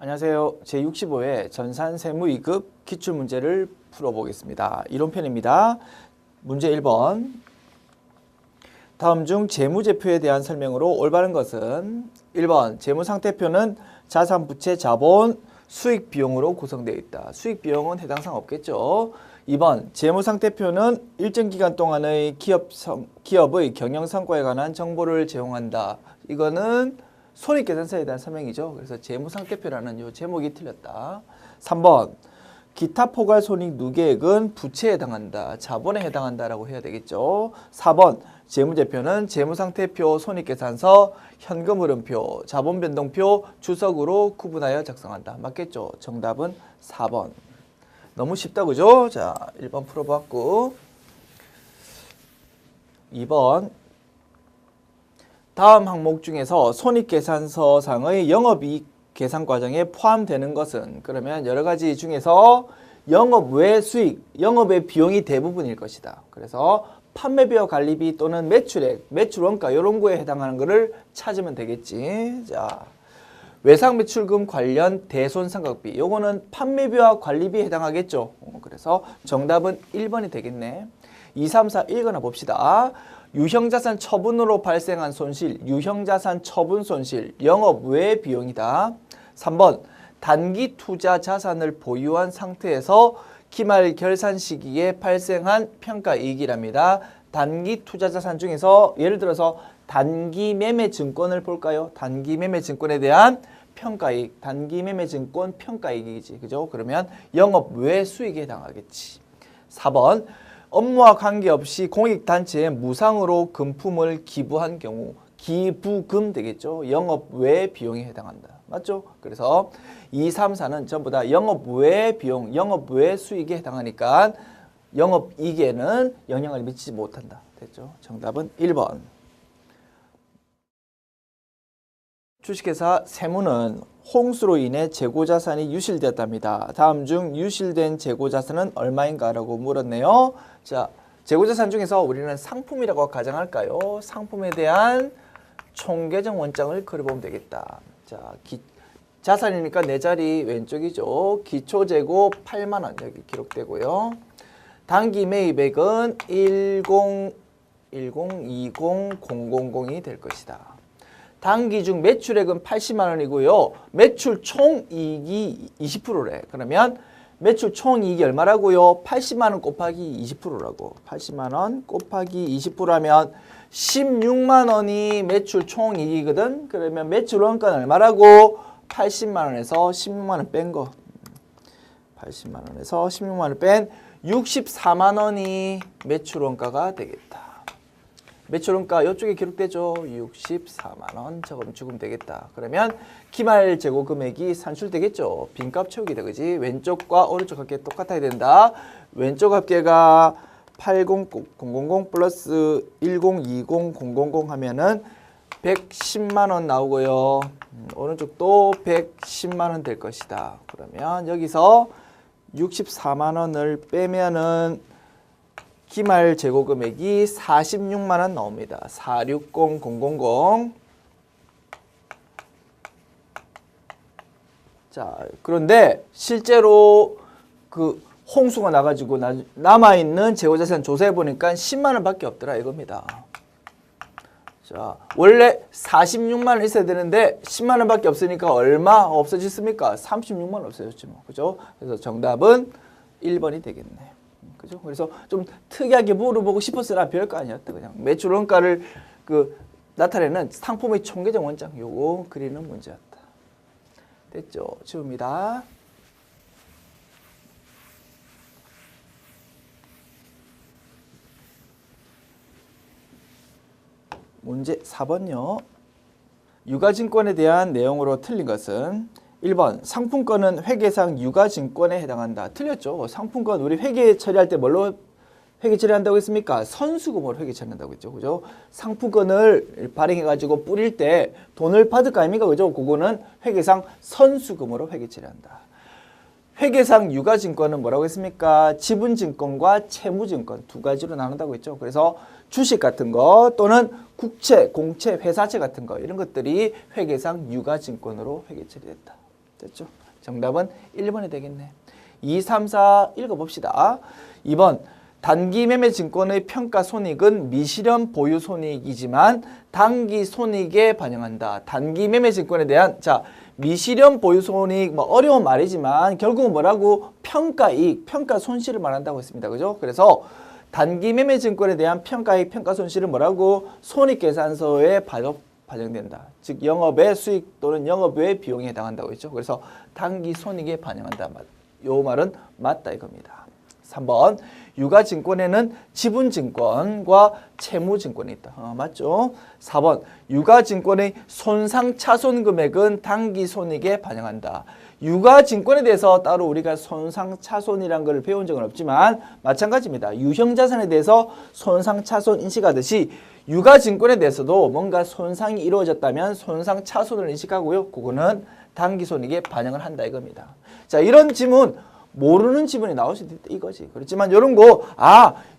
안녕하세요. 제65회 전산세무2급 기출문제를 풀어보겠습니다. 이론편입니다. 문제 1번. 다음 중 재무제표에 대한 설명으로 올바른 것은 1번 재무상태표는 자산, 부채, 자본, 수익, 비용으로 구성되어 있다. 수익, 비용은 해당 사항 없겠죠. 2번 재무상태표는 일정 기간 동안의 기업의 경영성과에 관한 정보를 제공한다. 이거는 손익계산서에 대한 설명이죠. 그래서 재무상태표라는 요 제목이 틀렸다. 3번 기타 포괄 손익 누계액은 부채에 해당한다. 자본에 해당한다라고 해야 되겠죠. 4번 재무제표는 재무상태표, 손익계산서, 현금흐름표, 자본변동표, 주석으로 구분하여 작성한다. 맞겠죠? 정답은 4번. 너무 쉽다, 그죠? 자, 1번 풀어봤고 2번 다음 항목 중에서 손익계산서상의 영업이익 계산 과정에 포함되는 것은 그러면 여러 가지 중에서 영업 외 수익, 영업의 비용이 대부분일 것이다. 그래서 판매비와 관리비 또는 매출액, 매출원가 이런 거에 해당하는 것을 찾으면 되겠지. 자, 외상매출금 관련 대손상각비 요거는 판매비와 관리비에 해당하겠죠. 그래서 정답은 1번이 되겠네. 2, 3, 4 읽어나 봅시다. 유형자산 처분으로 발생한 손실, 유형자산 처분 손실, 영업 외 비용이다. 3번 단기 투자 자산을 보유한 상태에서 기말 결산 시기에 발생한 평가이익이랍니다. 단기 투자 자산 중에서 예를 들어서 단기 매매 증권을 볼까요? 단기 매매 증권에 대한 평가이익, 단기 매매 증권 평가이익이지. 그죠? 그러면 영업 외 수익에 해당하겠지. 4번 업무와 관계없이 공익단체에 무상으로 금품을 기부한 경우 기부금 되겠죠. 영업 외 비용에 해당한다. 맞죠? 그래서 2, 3, 4는 전부 다 영업 외 비용, 영업 외 수익에 해당하니까 영업이익에는 영향을 미치지 못한다. 됐죠? 정답은 1번. 주식회사 세무는 홍수로 인해 재고자산이 유실되었답니다. 다음 중 유실된 재고자산은 얼마인가 라고 물었네요. 자, 재고자산 중에서 우리는 상품이라고 가정할까요? 상품에 대한 총계정 원장을 그려보면 되겠다. 자, 자산이니까 내 자리 왼쪽이죠. 기초재고 8만원 여기 기록되고요. 단기 매입액은 10, 20, 000이 될 것이다. 단기 중 매출액은 80만원이고요. 매출 총이익이 20%래. 그러면 매출 총이익이 얼마라고요? 80만원 곱하기 20%라고. 80만원 곱하기 20%라면 16만원이 매출 총이익이거든. 그러면 매출 원가는 얼마라고? 80만원에서 16만원 뺀 거. 80만원에서 16만원 뺀 64만원이 매출 원가가 되겠다. 매출원가 이쪽에 기록되죠. 64만원 적으면 되겠다. 그러면 기말 재고 금액이 산출되겠죠. 빈값 채우기 되겠지. 왼쪽과 오른쪽 합계 똑같아야 된다. 왼쪽 합계가 80000 플러스 102000 하면은 110만원 나오고요. 오른쪽도 110만원 될 것이다. 그러면 여기서 64만원을 빼면은 기말 재고 금액이 46만원 나옵니다. 460000. 자, 그런데 실제로 그 홍수가 나가지고 남아있는 재고자산 조사해 보니까 10만원 밖에 없더라 이겁니다. 자, 원래 46만원 있어야 되는데 10만원 밖에 없으니까 얼마 없어졌습니까? 36만원 없어졌지 뭐. 그죠? 그래서 정답은 1번이 되겠네. 그죠? 그래서 좀 특이하게 물어보고 싶었으나 별거 아니었다. 그냥 매출 원가를 나타내는 상품의 총계정 원장 요거 그리는 문제였다. 됐죠? 지웁니다. 문제 4번요. 유가증권에 대한 내용으로 틀린 것은 1번 상품권은 회계상 유가증권에 해당한다. 틀렸죠. 상품권 우리 회계 처리할 때 뭘로 회계 처리한다고 했습니까? 선수금으로 회계 처리한다고 했죠. 그죠? 상품권을 발행해 가지고 뿌릴 때 돈을 받을 거 아닙니까? 그죠? 그거는 회계상 선수금으로 회계 처리한다. 회계상 유가증권은 뭐라고 했습니까? 지분증권과 채무증권 두 가지로 나눈다고 했죠. 그래서 주식 같은 거 또는 국채, 공채, 회사채 같은 거 이런 것들이 회계상 유가증권으로 회계 처리됐다. 됐죠? 정답은 1번이 되겠네. 2, 3, 4 읽어봅시다. 2번 단기 매매 증권의 평가 손익은 미실현 보유 손익이지만 단기 손익에 반영한다. 단기 매매 증권에 대한 미실현 보유 손익 뭐 어려운 말이지만 결국은 뭐라고 평가이익, 평가 손실을 말한다고 했습니다. 그죠? 그래서 단기 매매 증권에 대한 평가이익, 평가 손실은 뭐라고 손익계산서에 반영된다. 즉 영업의 수익 또는 영업외 비용에 해당한다고 했죠. 그래서 단기 손익에 반영한다. 요 말은 맞다 이겁니다. 3번 유가증권에는 지분증권과 채무증권이 있다. 맞죠? 4번 유가증권의 손상차손금액은 단기손익에 반영한다. 유가증권에 대해서 따로 우리가 손상차손이란 걸 배운 적은 없지만 마찬가지입니다. 유형자산에 대해서 손상차손 인식하듯이 유가증권에 대해서도 뭔가 손상이 이루어졌다면 손상차손을 인식하고요. 그거는 단기손익에 반영을 한다 이겁니다. 자, 이런 지문 모르는 지문이 나올 수도 있다 이거지. 그렇지만 이런 거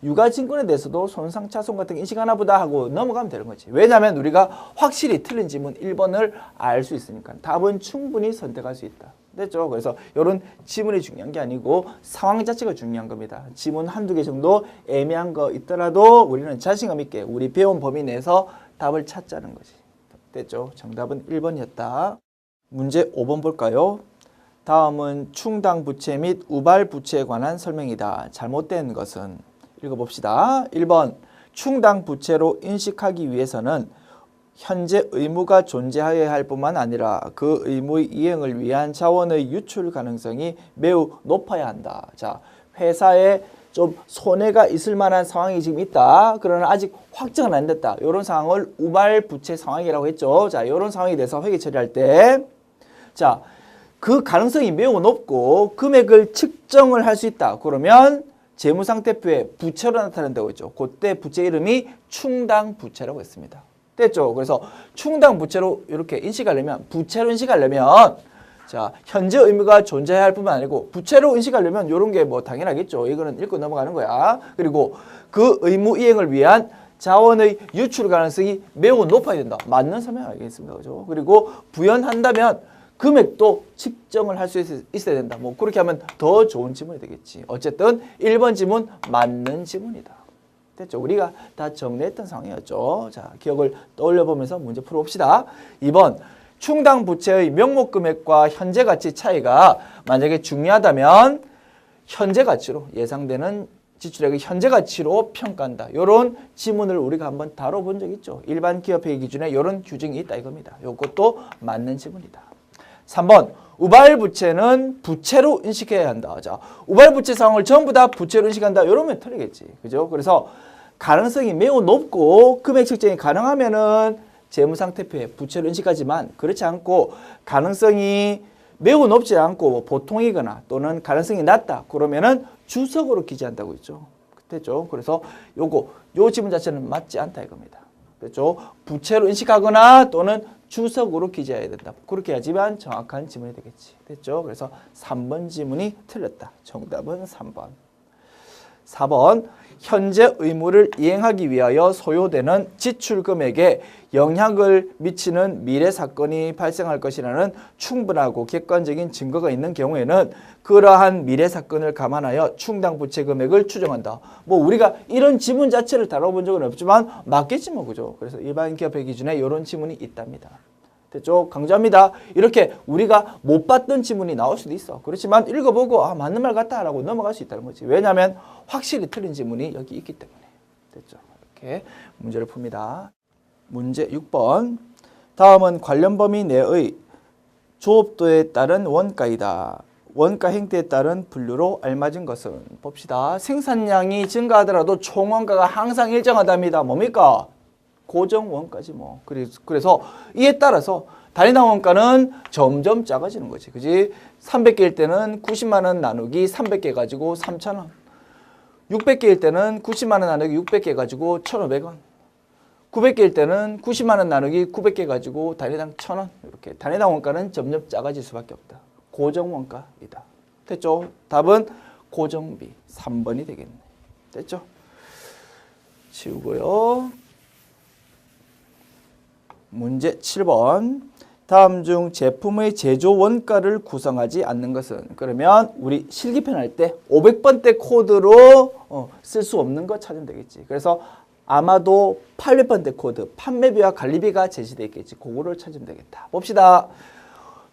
유가증권에 대해서도 손상차손 같은 거 인식하나 보다 하고 넘어가면 되는 거지. 왜냐하면 우리가 확실히 틀린 지문 1번을 알 수 있으니까 답은 충분히 선택할 수 있다. 됐죠? 그래서 이런 지문이 중요한 게 아니고 상황 자체가 중요한 겁니다. 지문 한두 개 정도 애매한 거 있더라도 우리는 자신감 있게 우리 배운 범위 내에서 답을 찾자는 거지. 됐죠? 정답은 1번이었다. 문제 5번 볼까요? 다음은 충당 부채 및 우발 부채에 관한 설명이다. 잘못된 것은 읽어봅시다. 1번 충당 부채로 인식하기 위해서는 현재 의무가 존재하여야 할 뿐만 아니라 그 의무의 이행을 위한 자원의 유출 가능성이 매우 높아야 한다. 자, 회사에 좀 손해가 있을 만한 상황이 지금 있다. 그러나 아직 확정은 안 됐다. 이런 상황을 우발 부채 상황이라고 했죠. 자, 이런 상황에 대해서 회계 처리할 때 그 가능성이 매우 높고 금액을 측정을 할 수 있다. 그러면 재무상태표에 부채로 나타난다고 했죠. 그때 부채 이름이 충당부채라고 했습니다. 됐죠? 그래서 충당부채로 이렇게 인식하려면 부채로 인식하려면 현재 의무가 존재해야 할 뿐만 아니고 부채로 인식하려면 이런 게 뭐 당연하겠죠. 이거는 읽고 넘어가는 거야. 그리고 그 의무 이행을 위한 자원의 유출 가능성이 매우 높아야 된다. 맞는 설명 알겠습니다. 그죠? 그리고 부연한다면 금액도 측정을 할 수 있어야 된다. 뭐 그렇게 하면 더 좋은 지문이 되겠지. 어쨌든 1번 지문 맞는 지문이다. 됐죠? 우리가 다 정리했던 상황이었죠. 자, 기억을 떠올려 보면서 문제 풀어봅시다. 2번 충당 부채의 명목 금액과 현재 가치 차이가 만약에 중요하다면 현재 가치로 예상되는 지출액의 현재 가치로 평가한다. 이런 지문을 우리가 한번 다뤄본 적 있죠. 일반 기업회계 기준에 이런 규정이 있다 이겁니다. 이것도 맞는 지문이다. 3번 우발부채는 부채로 인식해야 한다. 자, 우발부채 상황을 전부 다 부채로 인식한다. 이러면 틀리겠지. 그죠? 그래서 가능성이 매우 높고 금액 측정이 가능하면은 재무상태표에 부채로 인식하지만 그렇지 않고 가능성이 매우 높지 않고 보통이거나 또는 가능성이 낮다. 그러면은 주석으로 기재한다고 했죠. 됐죠? 그래서 요 지문 자체는 맞지 않다 이겁니다. 됐죠? 부채로 인식하거나 또는 주석으로 기재해야 된다. 그렇게 해야지만 정확한 지문이 되겠지. 됐죠? 그래서 3번 지문이 틀렸다. 정답은 3번. 4번 현재 의무를 이행하기 위하여 소요되는 지출 금액에 영향을 미치는 미래 사건이 발생할 것이라는 충분하고 객관적인 증거가 있는 경우에는 그러한 미래 사건을 감안하여 충당 부채 금액을 추정한다. 뭐 우리가 이런 지문 자체를 다뤄본 적은 없지만 맞겠지 뭐 그죠? 그래서 일반 기업회 기준에 이런 지문이 있답니다. 됐죠? 강조합니다. 이렇게 우리가 못 봤던 지문이 나올 수도 있어. 그렇지만 읽어보고 맞는 말 같다 라고 넘어갈 수 있다는 거지. 왜냐하면 확실히 틀린 지문이 여기 있기 때문에. 됐죠? 이렇게 문제를 풉니다. 문제 6번. 다음은 관련 범위 내의 조업도에 따른 원가이다. 원가 행태에 따른 분류로 알맞은 것은 봅시다. 생산량이 증가하더라도 총원가가 항상 일정하답니다. 뭡니까? 고정 원가지 뭐. 그래서 이에 따라서 단위당 원가는 점점 작아지는 거지. 그지? 300개일 때는 90만 원 나누기 300개 가지고 3,000원. 600개일 때는 90만 원 나누기 600개 가지고 1,500원. 900개일 때는 90만 원 나누기 900개 가지고 단위당 1,000원. 이렇게 단위당 원가는 점점 작아질 수밖에 없다. 고정 원가이다. 됐죠? 답은 고정비 3번이 되겠네. 됐죠? 치우고요. 문제 7번. 다음 중 제품의 제조 원가를 구성하지 않는 것은? 그러면 우리 실기편 할 때 500번대 코드로 쓸 수 없는 거 찾으면 되겠지. 그래서 아마도 800번대 코드, 판매비와 관리비가 제시되어 있겠지. 그거를 찾으면 되겠다. 봅시다.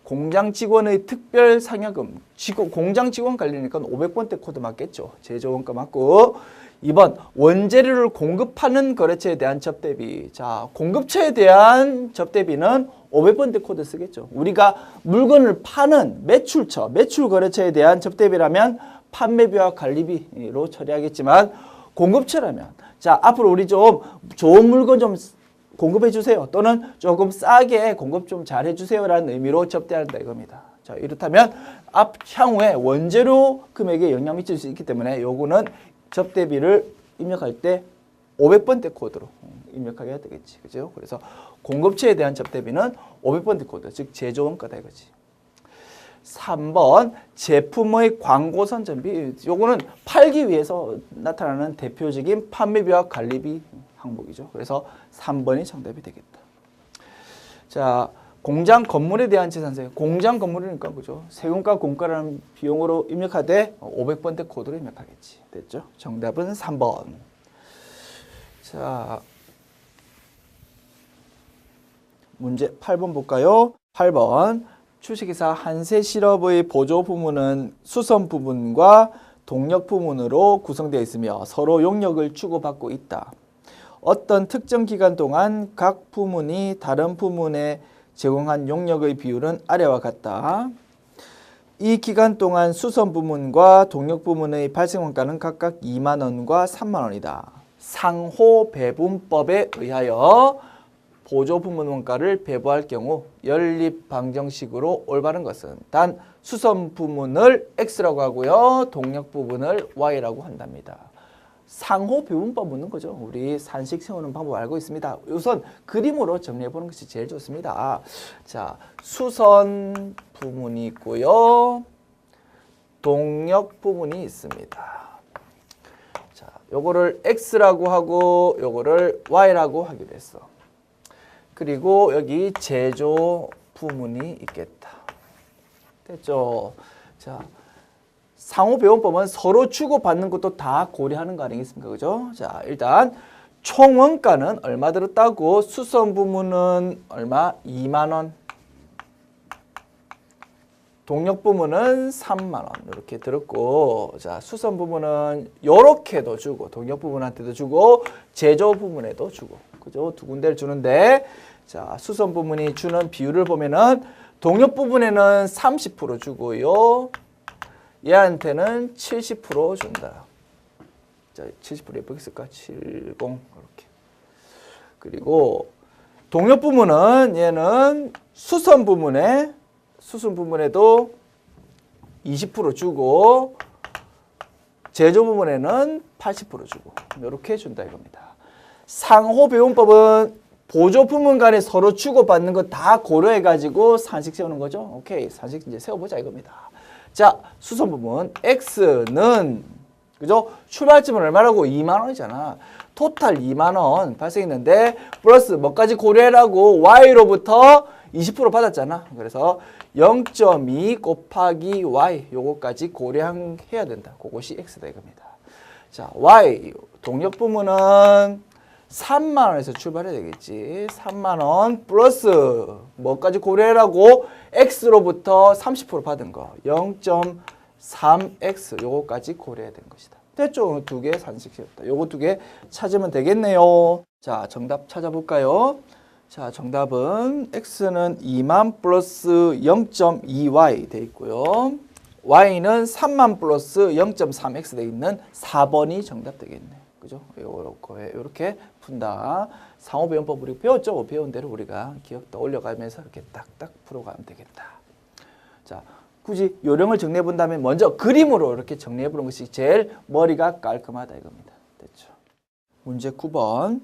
공장 직원의 특별 상여금, 공장 직원 관리니까 500번대 코드 맞겠죠. 제조 원가 맞고. 2번 원재료를 공급하는 거래처에 대한 접대비. 자, 공급처에 대한 접대비는 500번대 코드 쓰겠죠. 우리가 물건을 파는 매출처, 매출 거래처에 대한 접대비라면 판매비와 관리비로 처리하겠지만 공급처라면 자, 앞으로 우리 좀 좋은 물건 좀 공급해 주세요. 또는 조금 싸게 공급 좀 잘 해주세요라는 의미로 접대한다 이겁니다. 자, 이렇다면 향후에 원재료 금액에 영향을 미칠 수 있기 때문에 요거는 접대비를 입력할 때 500번대 코드로 입력하게 해야 되겠지. 그죠? 그래서 공급처에 대한 접대비는 500번대 코드, 즉 제조원가다 이거지. 3번 제품의 광고 선전비. 요거는 팔기 위해서 나타나는 대표적인 판매비와 관리비 항목이죠. 그래서 3번이 정답이 되겠다. 자, 공장 건물에 대한 재산세. 공장 건물이니까 그죠? 세금과 공과라는 비용으로 입력하되 500번대 코드로 입력하겠지. 됐죠? 정답은 3번. 자, 문제 8번 볼까요? 8번. 주식회사 한세실업의 보조 부문은 수선 부문과 동력 부문으로 구성되어 있으며 서로 용역을 주고받고 있다. 어떤 특정 기간 동안 각 부문이 다른 부문에 제공한 용역의 비율은 아래와 같다. 이 기간 동안 수선 부문과 동력 부문의 발생 원가는 각각 2만 원과 3만 원이다. 상호 배분법에 의하여 보조 부문 원가를 배부할 경우 연립 방정식으로 올바른 것은 단 수선 부문을 X라고 하고요. 동력 부분을 Y라고 한답니다. 상호 배분법 묻는 거죠. 우리 산식 세우는 방법 알고 있습니다. 우선 그림으로 정리해 보는 것이 제일 좋습니다. 자, 수선 부문이 있고요. 동력 부문이 있습니다. 자, 요거를 X라고 하고 요거를 Y라고 하기로 했어. 그리고 여기 제조 부문이 있겠다. 됐죠? 자, 상호 배분법은 서로 주고받는 것도 다 고려하는 거 아니겠습니까? 그죠? 자, 일단 총 원가는 얼마 들었다고? 수선 부문은 얼마? 2만 원. 동력 부문은 3만 원. 이렇게 들었고, 자, 수선 부문은 요렇게도 주고, 동력 부문한테도 주고, 제조 부문에도 주고. 그죠? 두 군데를 주는데, 자, 수선 부문이 주는 비율을 보면은 동력 부분에는 30% 주고요. 얘한테는 70% 준다. 자, 70% 예쁘게 쓸까? 70 이렇게. 그리고 동력 부문은 얘는 수선 부문에도 20% 주고 제조 부문에는 80% 주고 이렇게 준다 이겁니다. 상호 배분법은 보조 부문 간에 서로 주고받는 거 다 고려해가지고 산식 세우는 거죠. 오케이. 산식 이제 세워보자 이겁니다. 자, 수선 부문 X는 그죠? 출발점은 얼마라고? 2만 원이잖아. 토탈 2만 원 발생했는데 플러스 뭐까지 고려해라고 Y로부터 20% 받았잖아. 그래서 0.2 곱하기 Y 요거까지 고려해야 된다. 그것이 X다 이겁니다. 자, Y 동력 부문은 3만 원에서 출발해야 되겠지. 3만 원 플러스 뭐까지 고려해라고 X로부터 30% 받은 거 0.3X 요거까지 고려해야 되는 것이다. 됐죠? 두 개 산식이었다. 요거 두 개 찾으면 되겠네요. 자, 정답 찾아볼까요? 자, 정답은 X는 2만 플러스 0.2Y 돼 있고요. Y는 3만 플러스 0.3X 돼 있는 4번이 정답 되겠네. 그죠? 요렇게 푼다. 상호 배분법 우리 배웠죠? 배운 대로 우리가 기억 떠올려가면서 이렇게 딱딱 풀어가면 되겠다. 자, 굳이 요령을 정리해 본다면 먼저 그림으로 이렇게 정리해 보는 것이 제일 머리가 깔끔하다 이겁니다. 됐죠? 문제 9번.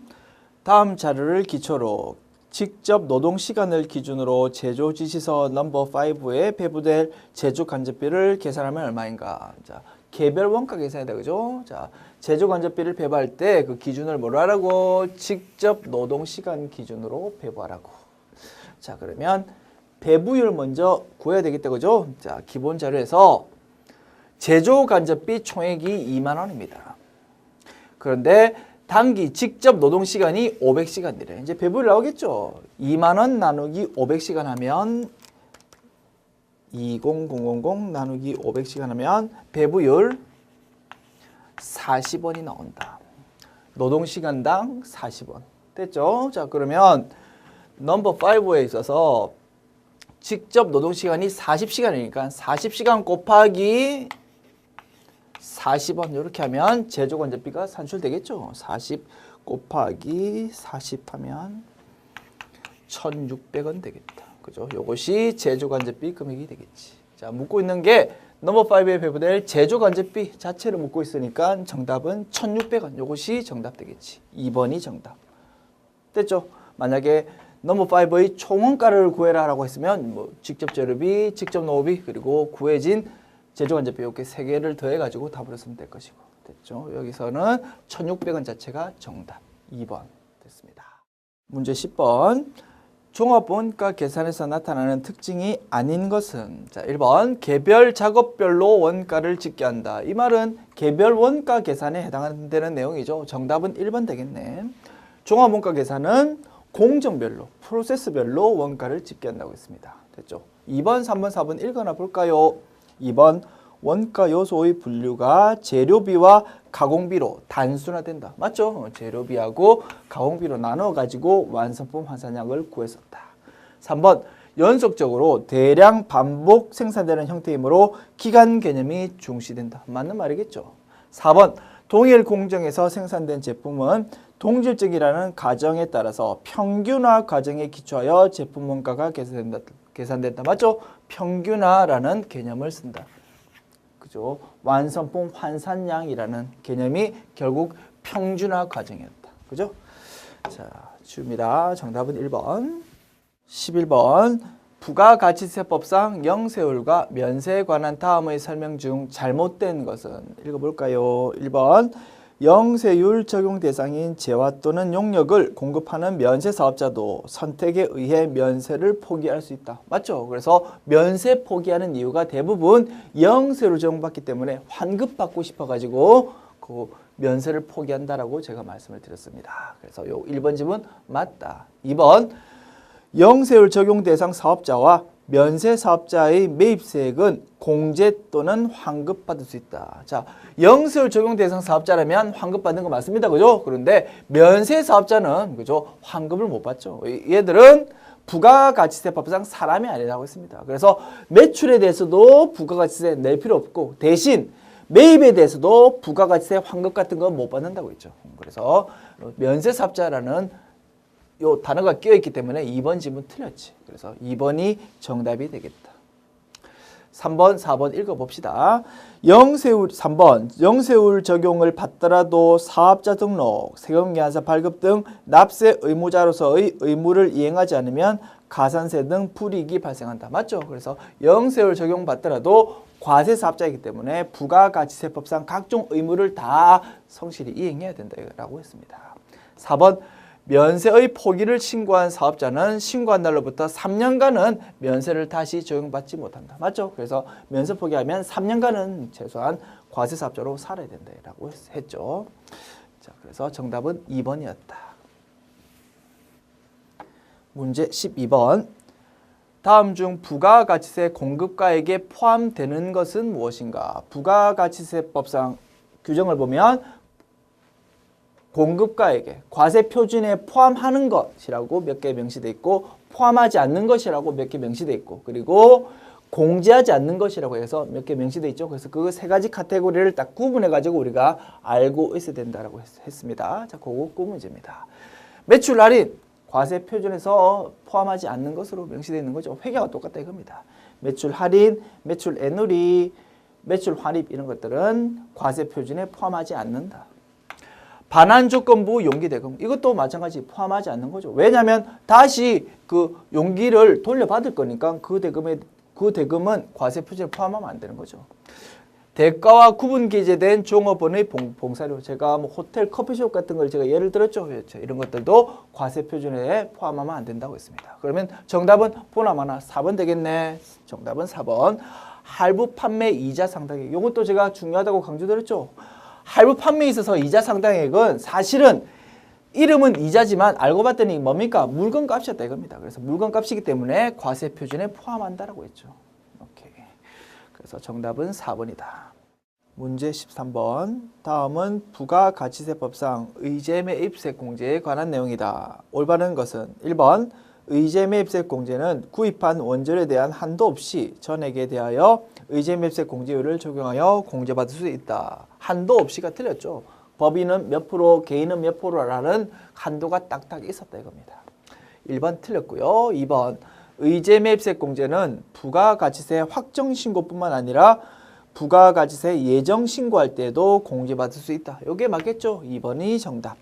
다음 자료를 기초로 직접 노동 시간을 기준으로 제조 지시서 넘버 5에 배부될 제조 간접비를 계산하면 얼마인가? 자, 개별 원가 계산이다. 그죠? 자, 제조 간접비를 배부할 때 그 기준을 뭐로 하라고? 직접 노동 시간 기준으로 배부하라고. 자, 그러면 배부율 먼저 구해야 되겠다, 그죠? 자, 기본 자료에서 제조 간접비 총액이 2만 원입니다. 그런데 단기 직접 노동 시간이 500시간이래. 이제 배부율 나오겠죠? 2만 원 나누기 500시간 하면 20000 나누기 500시간 하면 배부율 40원이 나온다. 노동시간당 40원. 됐죠? 자, 그러면 넘버 5에 있어서 직접 노동시간이 40시간이니까 40시간 곱하기 40원 이렇게 하면 제조간접비가 산출되겠죠. 40 곱하기 40 하면 1,600원 되겠다. 그죠? 요것이 제조간접비 금액이 되겠지. 자, 묻고 있는 게 넘버 5에 배분될 제조간접비 자체를 묻고 있으니까 정답은 1,600원. 요것이 정답 되겠지. 2번이 정답. 됐죠? 만약에 넘버 5의 총원가를 구해라 라고 했으면 뭐 직접 재료비, 직접 노비, 그리고 구해진 제조간접비 이렇게 세 개를 더해 가지고 답을 쓰면 될 것이고. 됐죠? 여기서는 1,600원 자체가 정답. 2번 됐습니다. 문제 10번. 종합원가 계산에서 나타나는 특징이 아닌 것은? 자, 1번 개별 작업별로 원가를 집계 한다. 이 말은 개별 원가 계산에 해당되는 내용이죠. 정답은 1번 되겠네. 종합원가 계산은 공정별로, 프로세스별로 원가를 집계한다고 했습니다. 됐죠? 2번, 3번, 4번 읽어나 볼까요? 2번 원가 요소의 분류가 재료비와 가공비로 단순화된다. 맞죠? 재료비하고 가공비로 나눠가지고 완성품 환산량을 구했었다. 3번 연속적으로 대량 반복 생산되는 형태이므로 기간 개념이 중시된다. 맞는 말이겠죠. 4번 동일 공정에서 생산된 제품은 동질적이라는 가정에 따라서 평균화 과정에 기초하여 제품 원가가 계산된다. 맞죠? 평균화라는 개념을 쓴다. 그죠? 완성품 환산량이라는 개념이 결국 평균화 과정이었다. 그죠? 자, 줍니다. 정답은 1번. 11번. 부가가치세법상 영세율과 면세에 관한 다음의 설명 중 잘못된 것은? 읽어볼까요? 1번. 영세율 적용 대상인 재화 또는 용역을 공급하는 면세 사업자도 선택에 의해 면세를 포기할 수 있다. 맞죠? 그래서 면세 포기하는 이유가 대부분 영세율 적용받기 때문에 환급받고 싶어가지고 그 면세를 포기한다라고 제가 말씀을 드렸습니다. 그래서 요 1번 집은 맞다. 2번 영세율 적용 대상 사업자와 면세 사업자의 매입세액은 공제 또는 환급받을 수 있다. 자, 영세율 적용 대상 사업자라면 환급받는 거 맞습니다. 그죠? 그런데 면세 사업자는 그죠? 환급을 못 받죠. 얘들은 부가가치세법상 사람이 아니라고 했습니다. 그래서 매출에 대해서도 부가가치세 낼 필요 없고 대신 매입에 대해서도 부가가치세 환급 같은 건 못 받는다고 했죠. 그래서 면세 사업자라는 요 단어가 끼어있기 때문에 2번 지문 틀렸지. 그래서 2번이 정답이 되겠다. 3번, 4번 읽어봅시다. 3번 영세율 적용을 받더라도 사업자 등록, 세금계산서 발급 등 납세 의무자로서의 의무를 이행하지 않으면 가산세 등 불이익이 발생한다. 맞죠? 그래서 영세율 적용 받더라도 과세 사업자이기 때문에 부가가치세법상 각종 의무를 다 성실히 이행해야 된다고 했습니다. 4번 면세의 포기를 신고한 사업자는 신고한 날로부터 3년간은 면세를 다시 적용받지 못한다. 맞죠? 그래서 면세 포기하면 3년간은 최소한 과세 사업자로 살아야 된다라고 했죠. 자, 그래서 정답은 2번이었다. 문제 12번. 다음 중 부가가치세 공급가액에 포함되는 것은 무엇인가? 부가가치세법상 규정을 보면 공급가액에 과세 표준에 포함하는 것이라고 몇 개 명시되어 있고 포함하지 않는 것이라고 몇 개 명시되어 있고 그리고 공제하지 않는 것이라고 해서 몇 개 명시되어 있죠. 그래서 그 세 가지 카테고리를 딱 구분해 가지고 우리가 알고 있어야 된다라고 했습니다. 자, 그거 꿀문제입니다. 매출 할인 과세 표준에서 포함하지 않는 것으로 명시되어 있는 거죠. 회계와 똑같다 이겁니다. 매출 할인, 매출 애누리, 매출 환입 이런 것들은 과세 표준에 포함하지 않는다. 반환조건부 용기대금 이것도 마찬가지 포함하지 않는 거죠. 왜냐하면 다시 그 용기를 돌려받을 거니까 그 대금은 과세 표준에 포함하면 안 되는 거죠. 대가와 구분 기재된 종업원의 봉사료. 제가 뭐 호텔, 커피숍 같은 걸 제가 예를 들었죠. 그렇죠. 이런 것들도 과세 표준에 포함하면 안 된다고 했습니다. 그러면 정답은 보나마나 4번 되겠네. 정답은 4번. 할부 판매 이자 상당액. 이것도 제가 중요하다고 강조드렸죠. 할부 판매에 있어서 이자 상당액은 사실은 이름은 이자지만 알고 봤더니 뭡니까? 물건값이었다 이겁니다. 그래서 물건값이기 때문에 과세 표준에 포함한다라고 했죠. 이렇게. 그래서 정답은 4번이다. 문제 13번. 다음은 부가가치세법상 의제매입세 공제에 관한 내용이다. 올바른 것은 1번. 의제매입세 공제는 구입한 원전에 대한 한도 없이 전액에 대하여 의제매입세 공제율을 적용하여 공제받을 수 있다. 한도 없이가 틀렸죠. 법인은 몇 프로, 개인은 몇 프로라는 한도가 딱딱 있었다 이겁니다. 1번 틀렸고요. 2번 의제매입세 공제는 부가가치세 확정신고뿐만 아니라 부가가치세 예정신고할 때도 공제받을 수 있다. 이게 맞겠죠? 2번이 정답.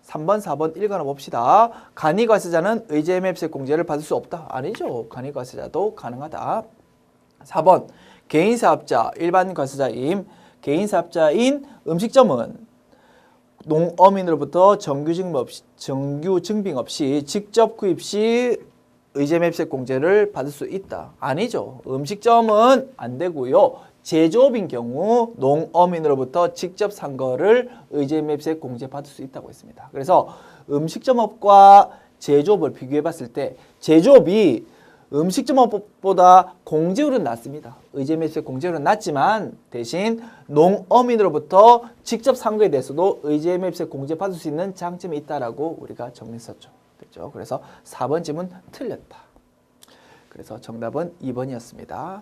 3번, 4번 읽어나 봅시다. 간이과세자는 의제매입세 공제를 받을 수 없다. 아니죠. 간이과세자도 가능하다. 4번 개인사업자, 일반과세자임. 개인사업자인 음식점은 농어민으로부터 정규 증빙 없이 직접 구입 시 의제매입세 공제를 받을 수 있다. 아니죠. 음식점은 안 되고요. 제조업인 경우 농어민으로부터 직접 산 거를 의제매입세 공제 받을 수 있다고 했습니다. 그래서 음식점업과 제조업을 비교해 봤을 때 제조업이 음식점업보다 공제율은 낮습니다. 의제매입세 공제율은 낮지만 대신 농어민으로부터 직접 산 거에 대해서도 의제매입세 공제 받을 수 있는 장점이 있다라고 우리가 정리했었죠. 됐죠? 그래서 4번 질문 틀렸다. 그래서 정답은 2번이었습니다.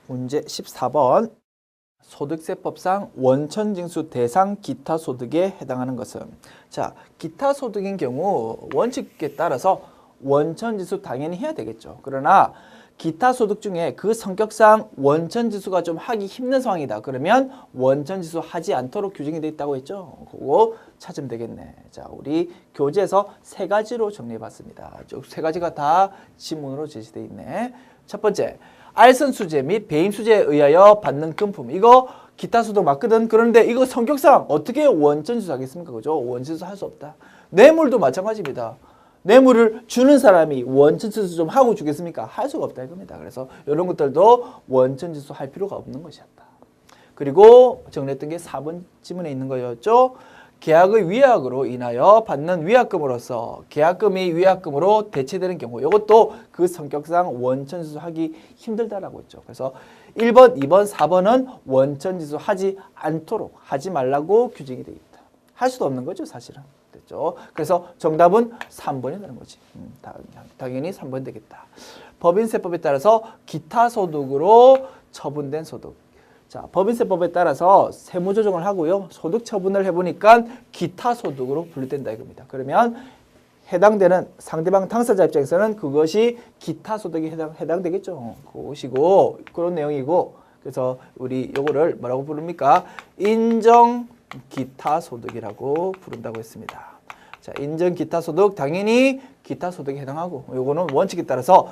문제 14번. 소득세법상 원천징수 대상 기타 소득에 해당하는 것은 자, 기타 소득인 경우 원칙에 따라서 원천징수 당연히 해야 되겠죠. 그러나 기타 소득 중에 그 성격상 원천징수가 좀 하기 힘든 상황이다. 그러면 원천징수 하지 않도록 규정이 되어 있다고 했죠. 그거 찾으면 되겠네. 자, 우리 교재에서 3가지로 정리해봤습니다. 세 가지가 다 지문으로 제시되어 있네. 첫 번째. 알선 수재 및 배임 수재에 의하여 받는 금품. 이거 기타 소득 맞거든. 그런데 이거 성격상 어떻게 원천징수 하겠습니까? 그죠? 원천징수 할 수 없다. 뇌물도 마찬가지입니다. 뇌물을 주는 사람이 원천징수 좀 하고 주겠습니까? 할 수가 없다 이겁니다. 그래서 이런 것들도 원천징수 할 필요가 없는 것이었다. 그리고 정리했던 게 4번 지문에 있는 거였죠. 계약의 위약으로 인하여 받는 위약금으로서 계약금이 위약금으로 대체되는 경우 이것도 그 성격상 원천징수 하기 힘들다라고 했죠. 그래서 1번, 2번, 4번은 원천징수 하지 않도록 하지 말라고 규정이 되어 있다. 할 수도 없는 거죠 사실은. 됐죠. 그래서 정답은 3번이 되는 거지. 당연히 3번 되겠다. 법인세법에 따라서 기타 소득으로 처분된 소득. 자, 법인세법에 따라서 세무조정을 하고요. 소득 처분을 해보니까 기타 소득으로 분류된다 이겁니다. 그러면 해당되는 상대방 당사자 입장에서는 그것이 기타 소득에 해당되겠죠. 그것이고 그런 내용이고 그래서 우리 요거를 뭐라고 부릅니까? 인정 기타 소득이라고 부른다고 했습니다. 자, 인정 기타 소득 당연히 기타 소득에 해당하고 요거는 원칙에 따라서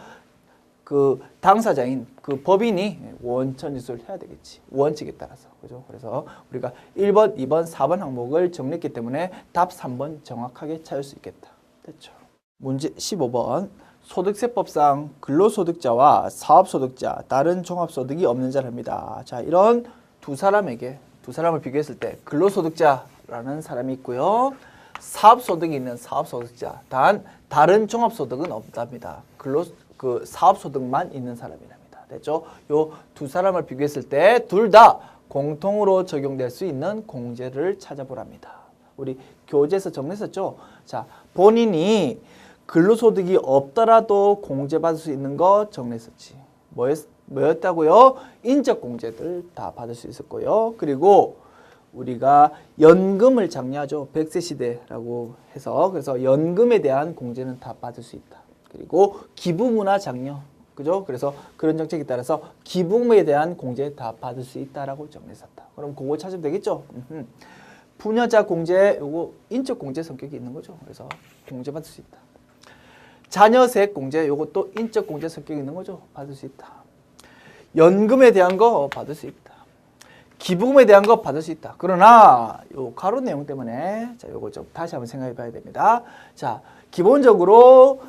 그 당사자인 그 법인이 원천징수를 해야 되겠지. 원칙에 따라서. 그죠? 그래서 우리가 1번, 2번, 4번 항목을 정리했기 때문에 답 3번 정확하게 찾을 수 있겠다. 됐죠? 문제 15번. 소득세법상 근로소득자와 사업소득자, 다른 종합소득이 없는 자랍니다. 자, 이런 두 사람을 비교했을 때 근로소득자라는 사람이 있고요. 사업소득이 있는 사업소득자, 다른 종합소득은 없답니다. 그 사업소득만 있는 사람이랍니다. 됐죠? 요 두 사람을 비교했을 때 둘 다 공통으로 적용될 수 있는 공제를 찾아보랍니다. 우리 교재에서 정리했었죠? 자, 본인이 근로소득이 없더라도 공제받을 수 있는 거 정리했었지. 뭐였다고요? 인적공제들 다 받을 수 있었고요. 그리고 우리가 연금을 장려하죠. 100세 시대라고 해서 그래서 연금에 대한 공제는 다 받을 수 있다. 그리고 기부문화 장려, 그죠? 그래서 그런 정책에 따라서 기부금에 대한 공제 다 받을 수 있다라고 정리했었다. 그럼 그거 찾으면 되겠죠? 부녀자 공제, 요거 인적 공제 성격이 있는 거죠. 그래서 공제 받을 수 있다. 자녀세액 공제, 요것도 인적 공제 성격이 있는 거죠. 받을 수 있다. 연금에 대한 거 받을 수 있다. 기부금에 대한 거 받을 수 있다. 그러나 요 가로 내용 때문에 자, 요거 좀 다시 한번 생각해 봐야 됩니다. 자, 기본적으로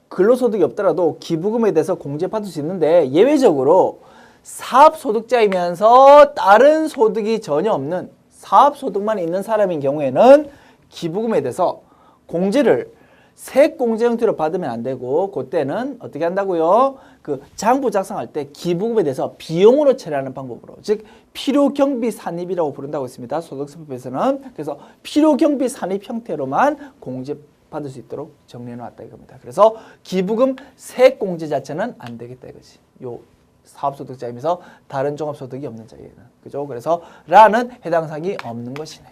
근로소득이 없더라도 기부금에 대해서 공제받을 수 있는데 예외적으로 사업소득자이면서 다른 소득이 전혀 없는 사업소득만 있는 사람인 경우에는 기부금에 대해서 공제를 세액공제 형태로 받으면 안 되고 그때는 어떻게 한다고요? 그 장부 작성할 때 기부금에 대해서 비용으로 처리하는 방법으로 즉 필요경비 산입이라고 부른다고 했습니다. 소득세법에서는. 그래서 필요경비 산입 형태로만 공제받을 수 있도록 정리해 놨다 이겁니다. 그래서 기부금 세액공제 자체는 안 되겠다 이거지. 요 사업소득자이면서 다른 종합소득이 없는 자에는. 그죠? 그래서 라는 해당 사항이 없는 것이네.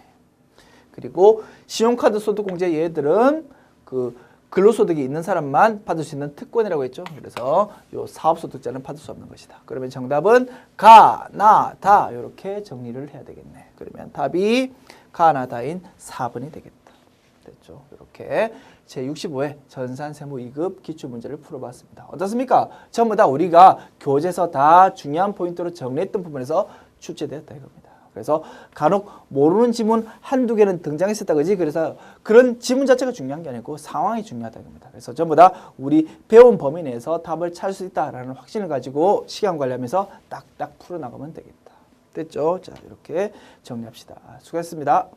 그리고 신용카드 소득공제 예들은 그 근로소득이 있는 사람만 받을 수 있는 특권이라고 했죠. 그래서 요 사업소득자는 받을 수 없는 것이다. 그러면 정답은 가, 나, 다 이렇게 정리를 해야 되겠네. 그러면 답이 가, 나, 다인 4번이 되겠다. 됐죠. 이렇게 제65회 전산세무 2급 기출문제를 풀어봤습니다. 어떻습니까? 전부 다 우리가 교재에서 다 중요한 포인트로 정리했던 부분에서 출제되었다 이겁니다. 그래서 간혹 모르는 지문 한두 개는 등장했었다 그지? 그래서 그런 지문 자체가 중요한 게 아니고 상황이 중요하다 이겁니다. 그래서 전부 다 우리 배운 범위 내에서 답을 찾을 수 있다라는 확신을 가지고 시간 관리하면서 딱딱 풀어나가면 되겠다. 됐죠? 자, 이렇게 정리합시다. 수고했습니다.